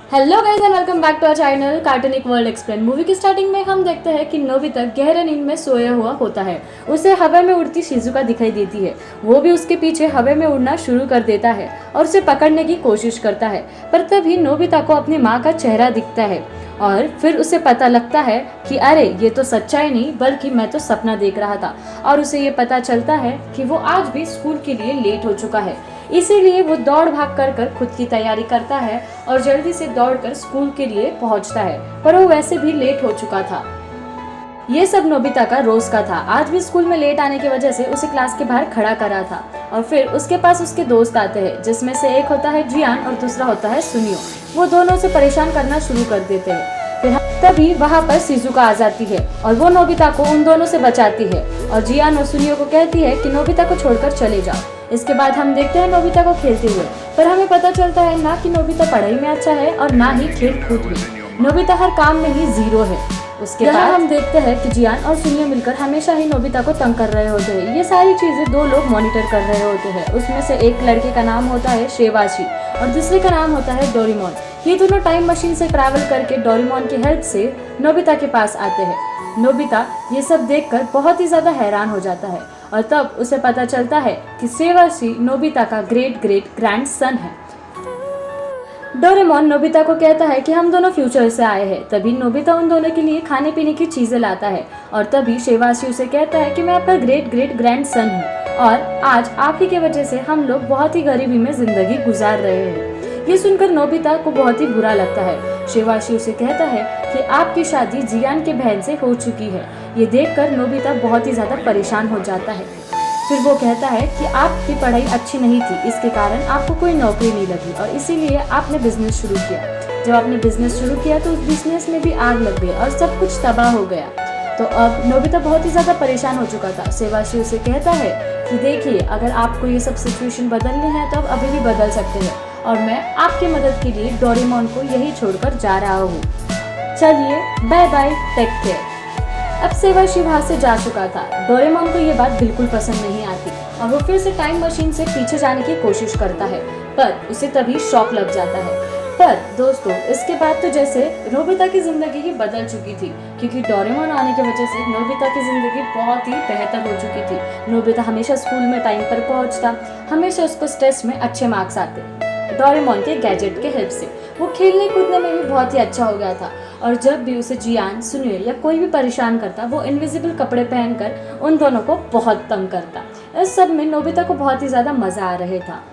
Hello guys and welcome back to our channel cartoonic world explain. Movie की starting में हम देखते हैं कि नोबिता गहरे नींद में सोया हुआ होता है। उसे हवा में उड़ती शिजुका दिखाई देती है। वो भी उसके पीछे हवा में उड़ना शुरू कर देता है और उसे पकड़ने की कोशिश करता है, पर तभी नोबिता को अपनी माँ का चेहरा दिखता है और फिर उसे पता लगता है कि अरे ये तो सच्चाई नहीं बल्कि मैं तो सपना देख रहा था। और उसे ये पता चलता है कि वो आज भी स्कूल के लिए लेट हो चुका है। इसीलिए वो दौड़ भाग कर खुद की तैयारी करता है और जल्दी से दौड़कर स्कूल के लिए पहुंचता है, पर वो वैसे भी लेट हो चुका था। ये सब नोबिता का रोज का था। आज भी स्कूल में लेट आने की वजह से उसे क्लास के बाहर खड़ा करा था और फिर उसके पास उसके दोस्त आते हैं, जिसमें से एक होता है जियान और दूसरा होता है सुनियो। वो दोनों उसे परेशान करना शुरू कर देते हैं। फिर तभी वहाँ पर शिजुका आ जाती है और वो नोबिता को उन दोनों से बचाती है और जियान और सुनियो को कहती है कि नोबिता को छोड़कर चले जाओ। इसके बाद हम देखते हैं नोबिता को खेलते हुए, पर हमें पता चलता है ना कि नोबिता पढ़ाई में अच्छा है और ना ही खेल कूद में। नोबिता हर काम में ही जीरो है। उसके बाद हम देखते हैं कि जियान और सुनियो मिलकर हमेशा ही नोबिता को तंग कर रहे होते हैं। ये सारी चीजें दो लोग मॉनिटर कर रहे होते हैं। उसमें से एक लड़के का नाम होता है शेवाशी और दूसरे का नाम होता है डोरेमोन। ये दोनों टाइम मशीन से ट्रैवल करके डोरेमोन की हेल्प से नोबिता के पास आते हैं। नोबिता ये सब देखकर बहुत ही ज्यादा हैरान हो जाता है और तब उसे पता चलता है कि शेवाशी नोबिता का ग्रेट ग्रेट ग्रैंड सन है। डोरेमोन नोबिता को कहता है कि हम दोनों फ्यूचर से आए हैं। तभी नोबिता उन दोनों के लिए खाने पीने की चीजें लाता है और तभी शेवाशी उसे कहता है कि मैं आपका ग्रेट ग्रेट ग्रैंड सन हूँ और आज आप ही की वजह से हम लोग बहुत ही गरीबी में जिंदगी गुजार रहे हैं। ये सुनकर नोबिता को बहुत ही बुरा लगता है। शेवाशी उसे कहता है कि आपकी शादी जियान के बहन से हो चुकी है। ये देखकर नोबिता बहुत ही ज्यादा परेशान हो जाता है। फिर वो कहता है कि आपकी पढ़ाई अच्छी नहीं थी, इसके कारण आपको कोई नौकरी नहीं लगी और इसीलिए आपने बिजनेस शुरू किया। जब आपने बिजनेस शुरू किया तो उस बिजनेस में भी आग लग गई और सब कुछ तबाह हो गया। तो अब नोबिता बहुत ही ज्यादा परेशान हो चुका था। शेवाशी उसे कहता है कि देखिए, अगर आपको ये सब सिचुएशन बदलनी है तो आप अभी भी बदल सकते हैं और मैं आपकी मदद के लिए डोरेमोन को यही छोड़कर जा रहा हूँ। चलिए बाय बाय, टेक केयर। अब शेवाशी वहाँ से जा चुका था। डोरेमोन को ये बात बिल्कुल पसंद नहीं आती और वो फिर से टाइम मशीन से पीछे जाने की कोशिश करता है, पर उसे तभी शॉक लग जाता है। पर दोस्तों, इसके बाद तो जैसे नोबिता की जिंदगी ही बदल चुकी थी, क्योंकि डोरेमोन आने की वजह से नोबिता की जिंदगी बहुत ही बेहतर हो चुकी थी। नोबिता हमेशा स्कूल में टाइम पर पहुंचता, हमेशा उसको टेस्ट में अच्छे मार्क्स आते। डोरेमोन के गैजेट के हेल्प से वो खेलने कूदने में भी बहुत ही अच्छा हो गया था और जब भी उसे जियान, सुनियो या कोई भी परेशान करता, वो इनविजिबल कपड़े पहनकर उन दोनों को बहुत तंग करता। इस सब में नोबिता को बहुत ही ज्यादा मजा आ रहा था।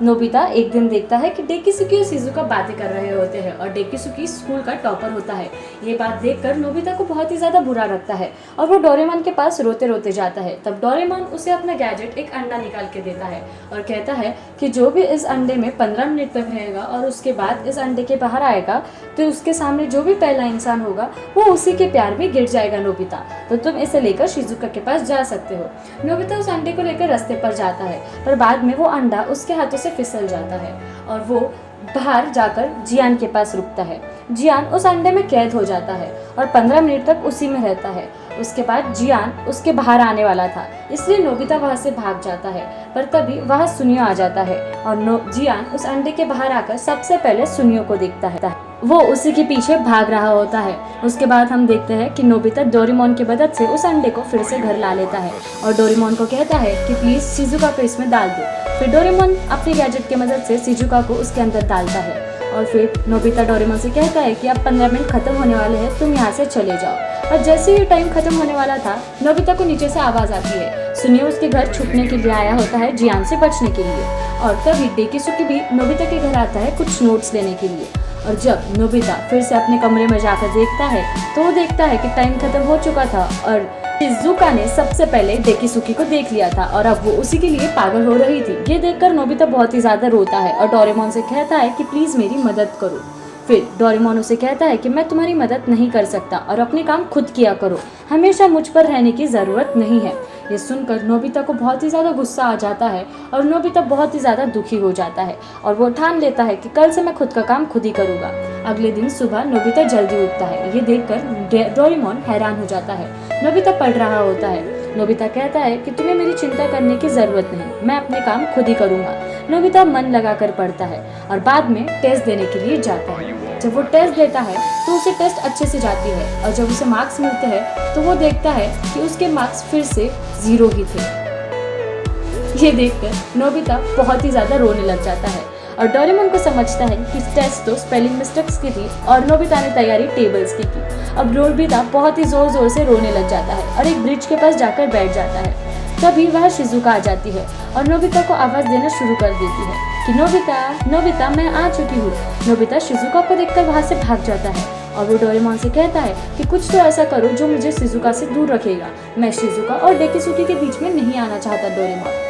नोबिता एक दिन देखता है कि डेकिसुकी और शिजुका बातें कर रहे होते हैं और डेकिसुकी स्कूल का टॉपर होता है। ये बात देखकर नोबिता को बहुत ही ज्यादा बुरा लगता है और वो डोरेमोन के पास रोते रोते जाता है। तब डोरेमोन उसे अपना गैजेट एक अंडा निकाल के देता है और कहता है कि जो भी इस अंडे में 15 मिनट तक रहेगा और उसके बाद इस अंडे के बाहर आएगा तो उसके सामने जो भी पहला इंसान होगा वो उसी के प्यार में गिर जाएगा। नोबिता, तो तुम इसे लेकर शिजुका के पास जा सकते हो। नोबिता उस अंडे को लेकर रास्ते पर जाता है, पर बाद में वो अंडा उसके हाथों से फिसल जाता है और वो बाहर जाकर जियान के पास रुकता है। जियान उस अंडे में कैद हो जाता है और 15 मिनट तक उसी में रहता है। उसके बाद जियान उसके बाहर आने वाला था, इसलिए नोबिता वहां से भाग जाता है, पर तभी वहां सुनियो आ जाता है और जियान उस अंडे के बाहर आकर सबसे पहले सुनियो को देखता है। वो उसी के पीछे भाग रहा होता है। उसके बाद हम देखते हैं कि नोबिता डोरेमोन की मदद से उस अंडे को फिर से घर ला लेता है और डोरेमोन को कहता है कि प्लीज शिजुका को इसमें डाल दो। फिर डोरेमोन अपनी गैजेट की मदद से शिजुका को उसके अंदर डालता है और फिर नोबिता डोरेमोन से कहता है कि अब 15 मिनट खत्म होने वाले हैं, तुम यहाँ से चले जाओ। और जैसे ही टाइम खत्म होने वाला था, नोबिता को नीचे से आवाज आती है। सुनियो उसके घर छुपने के लिए आया होता है जियान से बचने के लिए और तभी डेकिसुकी भी नोबिता के घर आता है कुछ नोट्स लेने के लिए। और जब नोबिता फिर से अपने कमरे में जाकर देखता है तो वो देखता है कि टाइम खत्म हो चुका था और शिजुका ने सबसे पहले डेकिसुकी को देख लिया था और अब वो उसी के लिए पागल हो रही थी। ये देखकर नोबिता बहुत ही ज्यादा रोता है और डोरेमोन से कहता है कि प्लीज मेरी मदद करो। फिर डोरेमोन उसे कहता है कि मैं तुम्हारी मदद नहीं कर सकता और अपने काम खुद किया करो, हमेशा मुझ पर रहने की जरूरत नहीं है। ये सुनकर नोबिता को बहुत ही ज़्यादा गुस्सा आ जाता है और नोबिता बहुत ही ज़्यादा दुखी हो जाता है और वो ठान लेता है कि कल से मैं खुद का काम खुद ही करूँगा। अगले दिन सुबह नोबिता जल्दी उठता है। ये देखकर डोरेमोन हैरान हो जाता है। नोबिता पढ़ रहा होता है। नोबिता कहता है कि तुम्हें मेरी चिंता करने की ज़रूरत नहीं, मैं अपने काम खुद ही करूँगा। नोबिता मन लगाकर पढ़ता है और बाद में टेस्ट देने के लिए जाता है। जब वो टेस्ट देता है तो उसे टेस्ट अच्छे से जाती है और जब उसे मार्क्स मिलते हैं तो वो देखता है कि उसके मार्क्स फिर से 0 ही थे। ये देखकर नोबिता बहुत ही ज़्यादा रोने लग जाता है और डोरेमोन को समझता है कि टेस्ट तो स्पेलिंग मिस्टेक्स की थी और नोबिता ने तैयारी टेबल्स की थी। अब नोबिता बहुत ही ज़ोर ज़ोर से रोने लग जाता है और एक ब्रिज के पास जाकर बैठ जाता है। तभी वह शिजुका आ जाती है और नोबिता को आवाज़ देना शुरू कर देती है कि नोबिता नोबिता मैं आ चुकी हूँ। नोबिता शिजुका को देखकर वहाँ से भाग जाता है और वो डोरेमोन से कहता है कि कुछ तो ऐसा करो जो मुझे शिजुका से दूर रखेगा। मैं शिजुका और डेकिसुकी के बीच में नहीं आना चाहता डोरेमोन।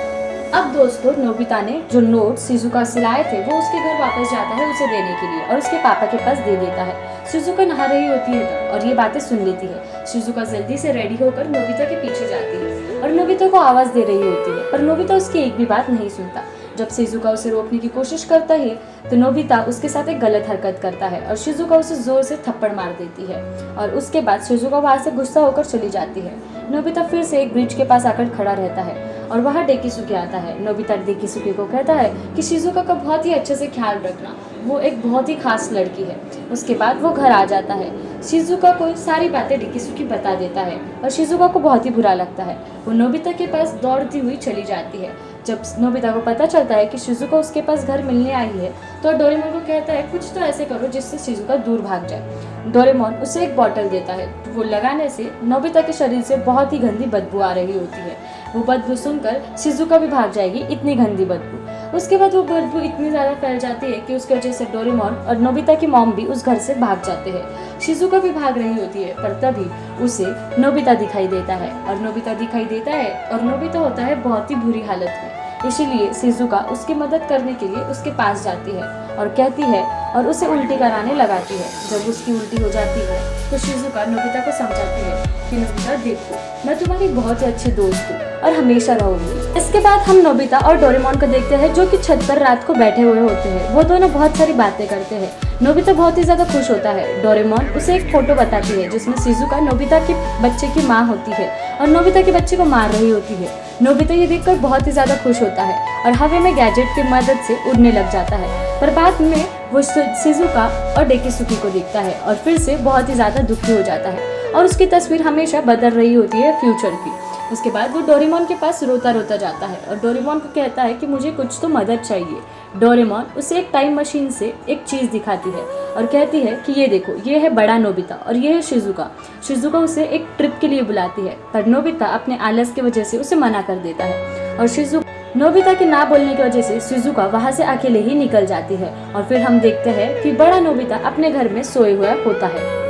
अब दोस्तों नोबिता ने जो नोट शिजुका से लाए थे वो उसके घर वापस जाता है उसे देने के लिए और उसके पापा के पास दे देता है। शिजुका नहा रही होती है तब और ये बातें सुन लेती है। शिजुका जल्दी से रेडी होकर नोबिता के पीछे जाती है और नोबिता को आवाज़ दे रही होती है पर नोबिता उसकी एक भी बात नहीं सुनता। जब शिजुका उसे रोकने की कोशिश करता है तो नोबिता उसके साथ एक गलत हरकत करता है और शिजुका उसे जोर से थप्पड़ मार देती है और उसके बाद शिजुका वहाँ से गुस्सा होकर चली जाती है। नोबिता फिर से एक ब्रिज के पास आकर खड़ा रहता है और वहाँ डेकिसुकी आता है। नोबिता डेकिसुकी को कहता है कि शिजुका का बहुत ही अच्छे से ख्याल रखना, वो एक बहुत ही खास लड़की है। उसके बाद वो घर आ जाता है। शिजुका को सारी बातें डेकिसुकी बता देता है और शिजुका को बहुत ही बुरा लगता है। वो नोबिता के पास दौड़ती हुई चली जाती है। जब नोबिता को पता चलता है कि शिजुका उसके पास घर मिलने आई है तो डोरेमोन को कहता है कुछ तो ऐसे करो जिससे शिजुका दूर भाग जाए। डोरेमोन उसे एक बॉटल देता है। वो लगाने से नोबिता के शरीर से बहुत ही गंदी बदबू आ रही होती है। वो बदबू सुनकर शिजुका भी भाग जाएगी, इतनी गंदी बदबू। उसके बाद वो बदबू इतनी ज़्यादा फैल जाती है कि उसकी वजह से डोरेमोन और नोबिता की मॉम भी उस घर से भाग जाते हैं। शिजुका भी भाग रही होती है पर तभी उसे नोबिता दिखाई देता है और नोबिता होता है बहुत ही बुरी हालत में। इसीलिए शिजुका उसकी मदद करने के लिए उसके पास जाती है और कहती है और उसे उल्टी कराने लगाती है। जब उसकी उल्टी हो जाती है तो शिजुका नोबिता को समझाती है कि नोबिता देखो, मैं तुम्हारी बहुत ही अच्छी दोस्त हूँ और हमेशा रहूंगी। इसके बाद हम नोबिता और डोरेमोन को देखते हैं जो कि छत पर रात को बैठे हुए होते हैं। वो दोनों बहुत सारी बातें करते हैं। नोबिता बहुत ही ज़्यादा खुश होता है। डोरेमोन उसे एक फोटो बताती है जिसमें शिजुका नोबिता के बच्चे की माँ होती है और नोबिता के बच्चे को मार रही होती है। नोबिता ये देखकर बहुत ही ज़्यादा खुश होता है और हवा में गैजेट की मदद से उड़ने लग जाता है। पर बाद में वो शिजुका और डेकिसुकी को देखता है और फिर से बहुत ही ज़्यादा दुखी हो जाता है और उसकी तस्वीर हमेशा बदल रही होती है फ्यूचर की। उसके बाद वो डोरेमोन के पास रोता रोता जाता है और डोरेमोन को कहता है कि मुझे कुछ तो मदद चाहिए। डोरेमोन उसे एक टाइम मशीन से एक चीज़ दिखाती है और कहती है कि ये देखो, ये है बड़ा नोबिता और ये है शिजुका। शिजुका उसे एक ट्रिप के लिए बुलाती है पर नोबिता अपने आलस की वजह से उसे मना कर देता है और नोबिता के ना बोलने की वजह से शिजुका वहाँ से अकेले ही निकल जाती है। और फिर हम देखते हैं कि बड़ा नोबिता अपने घर में सोए हुआ होता है।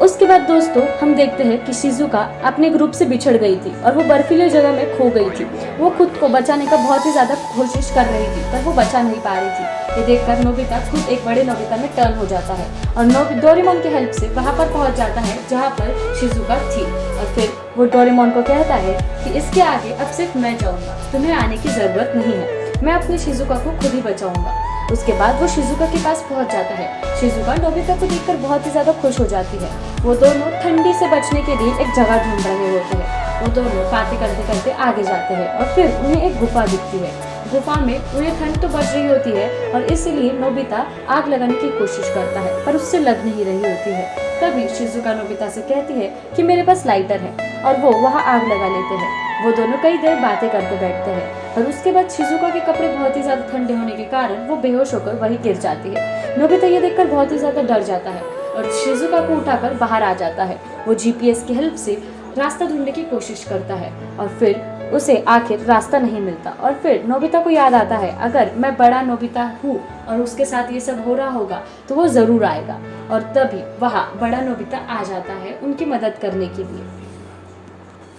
उसके बाद दोस्तों हम देखते हैं कि शिजुका अपने ग्रुप से बिछड़ गई थी और वो बर्फीले जगह में खो गई थी। वो खुद को बचाने का बहुत ही ज़्यादा कोशिश कर रही थी पर वो बचा नहीं पा रही थी। ये देखकर नोबिता खुद एक बड़े नोबिता में टर्न हो जाता है और डोरेमोन की हेल्प से वहाँ पर पहुँच जाता है जहाँ पर शिजुका थी। और फिर वो डोरेमोन को कहता है कि इसके आगे अब सिर्फ मैं जाऊँगा, तुम्हें आने की ज़रूरत नहीं है, मैं अपनी शिजुका को खुद ही बचाऊँगा। उसके बाद वो शिजुका के पास पहुंच जाता है। शिजुका नोबिता को देखकर बहुत ही ज़्यादा खुश हो जाती है। वो दोनों ठंडी से बचने के लिए एक जगह ढूंढ रहे होते हैं। वो दोनों बातें करते करते आगे जाते हैं और फिर उन्हें एक गुफा दिखती है। गुफा में उन्हें ठंड तो बच रही होती है और इसलिए नोबिता आग लगाने की कोशिश करता है पर उससे लग नहीं रही होती है। तभी शिजुका नोबिता से कहती है कि मेरे पास लाइटर है और वो वहाँ आग लगा लेते हैं। वो दोनों कई देर बातें करते बैठते हैं और उसके बाद शिजुका के कपड़े बहुत ही ज़्यादा ठंडे होने के कारण वो बेहोश होकर वहीं गिर जाती है। नोबिता ये देखकर बहुत ही ज़्यादा डर जाता है और शिजुका को उठाकर बाहर आ जाता है। वो जीपीएस की हेल्प से रास्ता ढूंढने की कोशिश करता है और फिर उसे आखिर रास्ता नहीं मिलता और फिर नोबिता को याद आता है अगर मैं बड़ा नोबिता हूँ और उसके साथ ये सब हो रहा होगा तो वो ज़रूर आएगा। और तभी वहाँ बड़ा नोबिता आ जाता है उनकी मदद करने के लिए।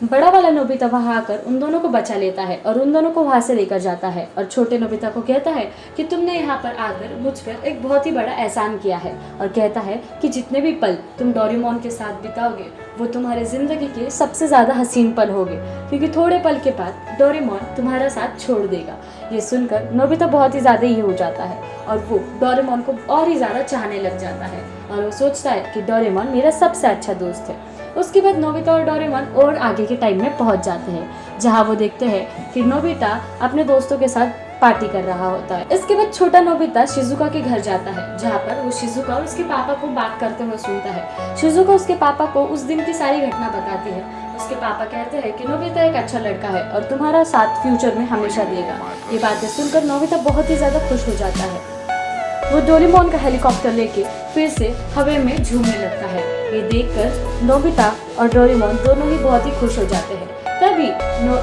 बड़ा वाला नोबिता वहाँ आकर उन दोनों को बचा लेता है और उन दोनों को वहाँ से लेकर जाता है और छोटे नोबिता को कहता है कि तुमने यहाँ पर आकर मुझ पर एक बहुत ही बड़ा एहसान किया है और कहता है कि जितने भी पल तुम डोरेमोन के साथ बिताओगे वो तुम्हारे ज़िंदगी के सबसे ज़्यादा हसीन पल होंगे क्योंकि थोड़े पल के बाद डोरेमोन तुम्हारा साथ छोड़ देगा। ये सुनकर नोबिता बहुत ही ज़्यादा ये हो जाता है और वो डोरेमोन को और ही ज़्यादा चाहने लग जाता है और वो सोचता है कि डोरेमोन मेरा सबसे अच्छा दोस्त है। उसके बाद नोबिता और डोरेमोन और आगे के टाइम में पहुंच जाते हैं जहां वो देखते हैं कि नोबिता अपने दोस्तों के साथ पार्टी कर रहा होता है। इसके बाद छोटा नोबिता शिजुका के घर जाता है, जहाँ पर वो शिजुका और उसके पापा को बात करते हुए सुनता है। शिजुका उसके पापा को उस दिन की सारी घटना बताती है। उसके पापा कहते हैं कि नोबिता एक अच्छा लड़का है और तुम्हारा साथ फ्यूचर में हमेशा देगा। ये बातें सुनकर नोबिता बहुत ही ज्यादा खुश हो जाता है। वो डोरेमोन का हेलीकॉप्टर लेके फिर से हवा में झूमने लगता है। ये देखकर नोबिता और डोरेमोन दोनों ही बहुत ही खुश हो जाते हैं। तभी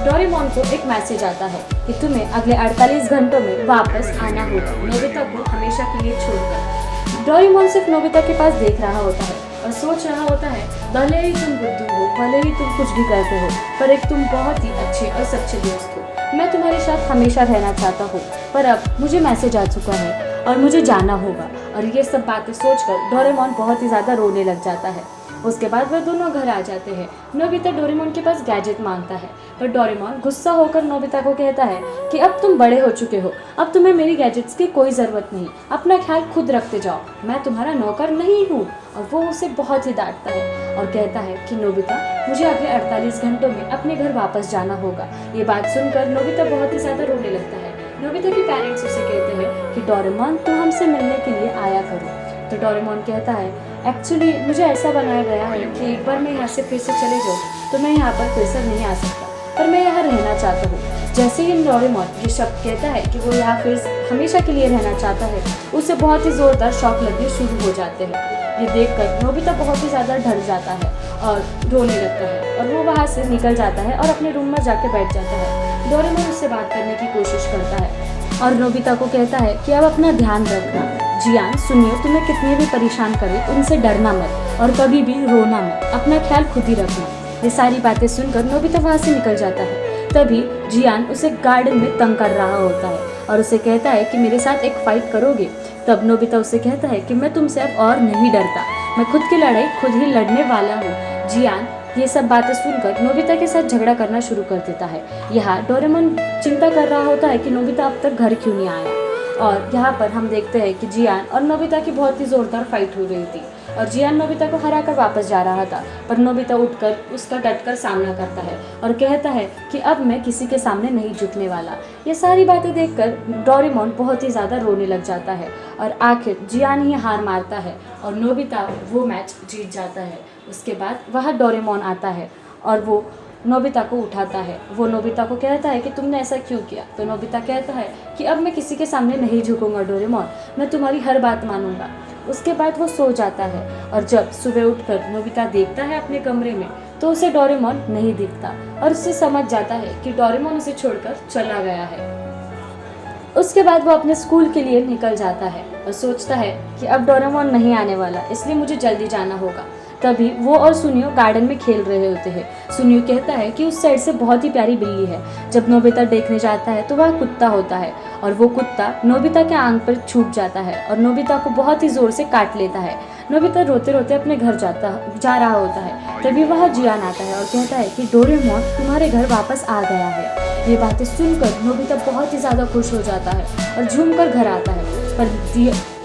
डोरेमोन को एक मैसेज आता है कि तुम्हें अगले 48 घंटों में वापस आना होगा, नोबिता को हमेशा के लिए छोड़कर। डोरेमोन सिर्फ नोबिता के पास देख रहा होता है और सोच रहा होता है, भले ही तुम बुद्धू हो, भले ही तुम कुछ भी करते हो, पर एक तुम बहुत ही अच्छे और सच्चे दोस्त हो। मैं तुम्हारे साथ हमेशा रहना चाहता हूँ, पर अब मुझे मैसेज आ चुका है और मुझे जाना होगा। और ये सब बातें सोचकर डोरेमोन बहुत ही ज़्यादा रोने लग जाता है। उसके बाद वह दोनों घर आ जाते हैं। नोबिता डोरेमोन के पास गैजेट मांगता है, पर डोरेमोन गुस्सा होकर नोबिता को कहता है कि अब तुम बड़े हो चुके हो, अब तुम्हें मेरी गैजेट्स की कोई ज़रूरत नहीं, अपना ख्याल खुद रखते जाओ, मैं तुम्हारा नौकर नहीं हूँ। और वो उसे बहुत ही डांटता है और कहता है कि नोबिता, मुझे अगले 48 घंटों में अपने घर वापस जाना होगा। ये बात सुनकर नोबिता बहुत ही ज़्यादा रोने लगता है। नोबिता के पेरेंट्स उसे कहते हैं कि डोरेमोन, तुम हमसे मिलने के लिए आया करो। तो डोरेमोन कहता है, एक्चुअली मुझे ऐसा बनाया गया है कि एक बार मैं यहाँ से फिर से चले जाऊँ तो मैं यहाँ पर फिर से नहीं आ सकता, पर मैं यहाँ रहना चाहता हूँ। जैसे ही डोरेमोन ये शब्द कहता है कि वो यहाँ फिर हमेशा के लिए रहना चाहता है, उसे बहुत ही ज़ोरदार शॉक लगने शुरू हो जाते हैं। ये देखकर नोबिता बहुत ही ज़्यादा डर जाता है और रोने लगता है और वो वहाँ से निकल जाता है और अपने रूम में जाके बैठ जाता है। डोरेमोन उससे बात करने की कोशिश करता है और नोबिता को कहता है कि अब अपना ध्यान रखना। जियान, सुनियो, तुम्हें कितने भी परेशान करे उनसे डरना मत और कभी भी रोना मत, अपना ख्याल खुद ही रखना। ये सारी बातें सुनकर नोबिता वहाँ से निकल जाता है। तभी जियान उसे गार्डन में तंग कर रहा होता है और उसे कहता है कि मेरे साथ एक फाइट करोगे। तब नोबिता उसे कहता है कि मैं तुमसे अब और नहीं डरता, मैं खुद की लड़ाई खुद ही लड़ने वाला हूँ। जियान ये सब बातें सुनकर नोबिता के साथ झगड़ा करना शुरू कर देता है। यहाँ डोरेमोन चिंता कर रहा होता है कि नोबिता अब तक घर क्यों नहीं आया। और यहाँ पर हम देखते हैं कि जियान और नोबिता की बहुत ही ज़ोरदार फाइट हो रही थी और जियान नोबिता को हराकर वापस जा रहा था, पर नोबिता उठकर उसका डटकर सामना करता है और कहता है कि अब मैं किसी के सामने नहीं झुकने वाला। ये सारी बातें देखकर डोरेमोन बहुत ही ज़्यादा रोने लग जाता है और आखिर जियान ही हार मारता है और नोबिता वो मैच जीत जाता है। उसके बाद वह डोरेमोन आता है और वो नोबिता को उठाता है। वो नोबिता को कहता है कि तुमने ऐसा क्यों किया। तो नोबिता कहता है कि अब मैं किसी के सामने नहीं झुकूंगा डोरेमोन, मैं तुम्हारी हर बात मानूंगा। उसके बाद वो सो जाता है और जब सुबह उठकर नोबिता देखता है अपने कमरे में तो उसे डोरेमोन नहीं दिखता और उससे समझ जाता है कि डोरेमोन उसे छोड़कर चला गया है। उसके बाद वो अपने स्कूल के लिए निकल जाता है और सोचता है कि अब डोरेमोन नहीं आने वाला, इसलिए मुझे जल्दी जाना होगा। तभी वो और सुनियो गार्डन में खेल रहे होते हैं। सुनियो कहता है कि उस साइड से बहुत ही प्यारी बिल्ली है। जब नोबिता देखने जाता है तो वह कुत्ता होता है और वो कुत्ता नोबिता के आंख पर छूट जाता है और नोबिता को बहुत ही ज़ोर से काट लेता है। नोबिता रोते रोते अपने घर जा रहा होता है। तभी वह जियान आता है और कहता है कि डोरेमोन तुम्हारे घर वापस आ गया है। ये बातें सुनकर नोबिता बहुत ही ज़्यादा खुश हो जाता है और झूम कर घर आता है। पर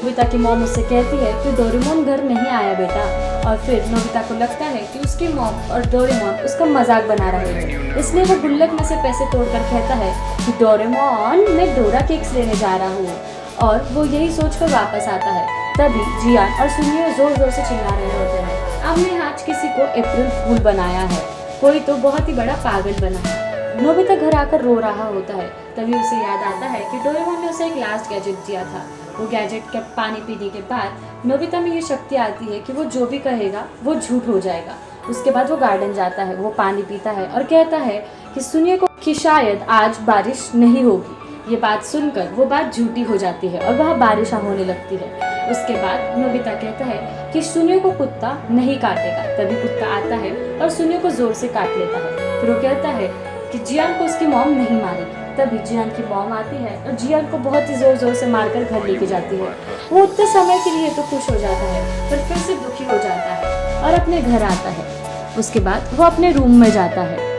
नोबिता की मॉम उससे कहती है कि डोरेमोन घर नहीं आया बेटा। और फिर नोबिता को लगता है कि उसकी मॉम और डोरेमोन उसका मजाक बना रहे हैं, इसलिए वो गुल्लक में से पैसे तोड़कर कहता है कि डोरेमोन, मैं डोरा केक्स लेने जा रहा हूँ। और वो यही सोचकर वापस आता है। तभी जियान और सुनियो जोर जोर से चिल्ला रहे होते हैं, हमने आज किसी को अप्रैल फूल बनाया है, कोई तो बहुत ही बड़ा पागल बना है। नोबिता घर आकर रो रहा होता है। तभी उसे याद आता है कि डोरेमोन ने उसे एक लास्ट गैजेट दिया था। वो गैजेट के पानी पीने के बाद नोबिता में ये शक्ति आती है कि वो जो भी कहेगा वो झूठ हो जाएगा। उसके बाद वो गार्डन जाता है, वो पानी पीता है और कहता है कि सुनियो को कि शायद आज बारिश नहीं होगी। ये बात सुनकर वो बात झूठी हो जाती है और वहाँ बारिश होने लगती है। उसके बाद नोबिता कहता है कि सुनियो को कुत्ता नहीं काटेगा। तभी कुत्ता आता है और सुनियो को जोर से काट लेता है। फिर वो कहता है कि जियान को उसकी मॉम नहीं मारेगी। तभी जियान की मॉम आती है और जियान को बहुत ही जोर जोर से मारकर घर लेके जाती है। वो उतने समय के लिए तो खुश हो जाता है, पर फिर से दुखी हो जाता है और अपने घर आता है। उसके बाद वो अपने रूम में जाता है।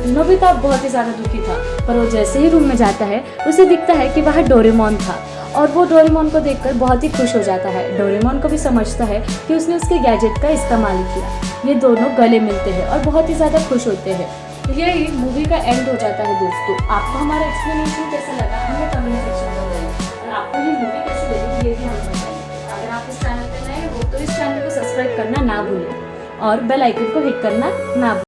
नोबिता बहुत ही ज़्यादा दुखी था, पर वो जैसे ही रूम में जाता है उसे दिखता है कि वह डोरेमोन था और वो डोरेमोन को देखकर बहुत ही खुश हो जाता है। डोरेमोन को भी समझता है कि उसने उसके गैजेट का इस्तेमाल किया। ये दोनों गले मिलते हैं और बहुत ही ज़्यादा खुश होते हैं। यही मूवी का एंड हो जाता है दोस्तों। आपको हमारा एक्सप्लेनेशन कैसा लगा हमें कमेंट सेक्शन में बताइए, और आपको ये मूवी कैसी लगी ये भी हमें बताइए। अगर आप इस चैनल पे नए हो तो इस चैनल को सब्सक्राइब करना ना भूलें और बेल आइकन को हिट करना ना भूलें।